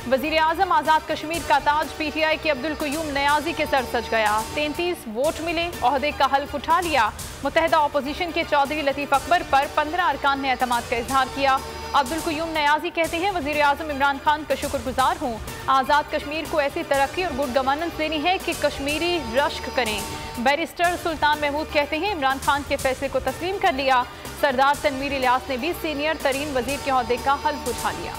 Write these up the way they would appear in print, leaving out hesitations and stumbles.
वजीर आजम आज़ाद कश्मीर का ताज PTI के अब्दुल क़य्यूम नियाज़ी के सर सज गया। 33 वोट मिले, ओहदे का हल्फ उठा लिया। मुत्तहिदा अपोजिशन के चौधरी लतीफ़ अकबर पर 15 अरकान ने एतमाद का इजहार किया। अब्दुल क़य्यूम नियाज़ी कहते हैं, वज़ीर आज़म इमरान खान का शुक्रगुजार हूँ। आज़ाद कश्मीर को ऐसी तरक्की और गुड गवर्नेंस देनी है कि कश्मीरी रश्क करें। बैरिस्टर सुल्तान महमूद कहते हैं, इमरान खान के फैसले को तस्लीम कर लिया। सरदार तनवीर इलियास ने भी सीनियर तरीन वजीर के ओहदे का हल्फ उठा लिया।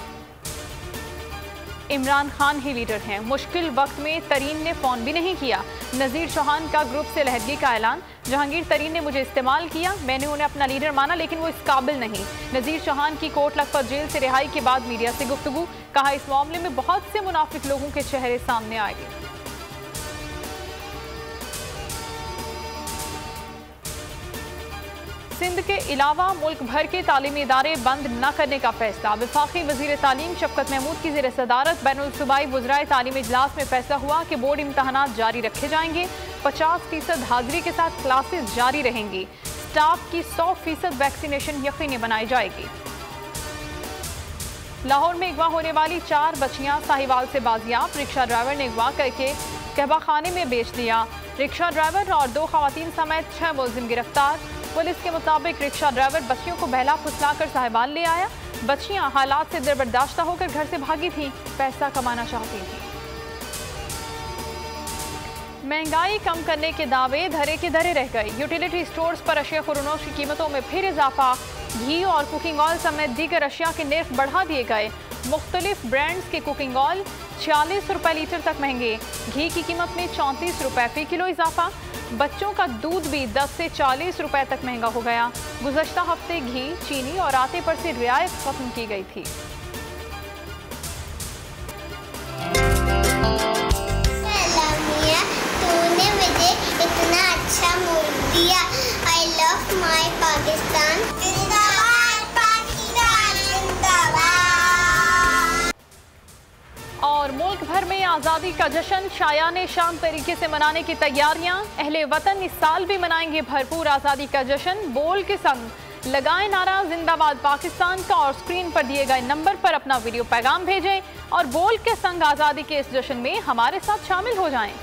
इमरान खान ही लीडर हैं, मुश्किल वक्त में तरीन ने फ़ोन भी नहीं किया। नज़ीर चौहान का ग्रुप से लहदगी का ऐलान। जहांगीर तरीन ने मुझे इस्तेमाल किया, मैंने उन्हें अपना लीडर माना, लेकिन वो इस काबिल नहीं। नज़ीर चौहान की कोट लखपत जेल से रिहाई के बाद मीडिया से गुफ्तगू, कहा इस मामले में बहुत से मुनाफिक लोगों के चेहरे सामने आएंगे। सिंध के अलावा मुल्क भर के तालीमी इदारे बंद न करने का फैसला। वफाकी वजीर तालीम शफकत महमूद की ज़ेर सदारत बैनुल सूबाई वज़राए तालीम इजलास में फैसला हुआ कि बोर्ड इम्तहानात जारी रखे जाएंगे। 50% हाजिरी के साथ क्लासेस जारी रहेंगी। स्टाफ की 100% वैक्सीनेशन यकीनी बनाई जाएगी। लाहौर में अगवा होने वाली 4 बच्चियां साहिवाल से बाजियाब। रिक्शा ड्राइवर ने अगवा करके कहवा खाने में बेच दिया। रिक्शा ड्राइवर और 2 खवातीन समेत 6 मुलजिम गिरफ्तार। पुलिस के मुताबिक रिक्शा ड्राइवर बच्चियों को बहला फुसलाकर साहिवाल ले आया। बच्चियां हालात से दिलबर्दाश्ता होकर घर से भागी थीं, पैसा कमाना चाहती थीं। महंगाई कम करने के दावे धरे के धरे रह गए। यूटिलिटी स्टोर्स पर अशिया खुरनोश की कीमतों में फिर इजाफा। घी और कुकिंग ऑयल समेत दीगर अशिया के नर्ख बढ़ा दिए गए। मुख्तलिफ ब्रांड्स के कुकिंग ऑयल 46 रुपए लीटर तक महंगे। घी की कीमत में 34 रुपए फी किलो इजाफा। बच्चों का दूध भी 10 से 40 रुपए तक महंगा हो गया। गुज़श्ता हफ्ते घी, चीनी और आटे पर से रियायत खत्म की गई थी। तूने मुझे इतना अच्छा मूड दिया। I love my Pakistan. जिंदाबाद पाकिस्तान जिंदाबाद। और मुल्क भर में आज़ादी का जश्न शायाने शान तरीके से मनाने की तैयारियां। अहले वतन इस साल भी मनाएंगे भरपूर आज़ादी का जश्न। बोल के संग लगाएं नारा जिंदाबाद पाकिस्तान का और स्क्रीन पर दिए गए नंबर पर अपना वीडियो पैगाम भेजें और बोल के संग आज़ादी के इस जश्न में हमारे साथ शामिल हो जाएं।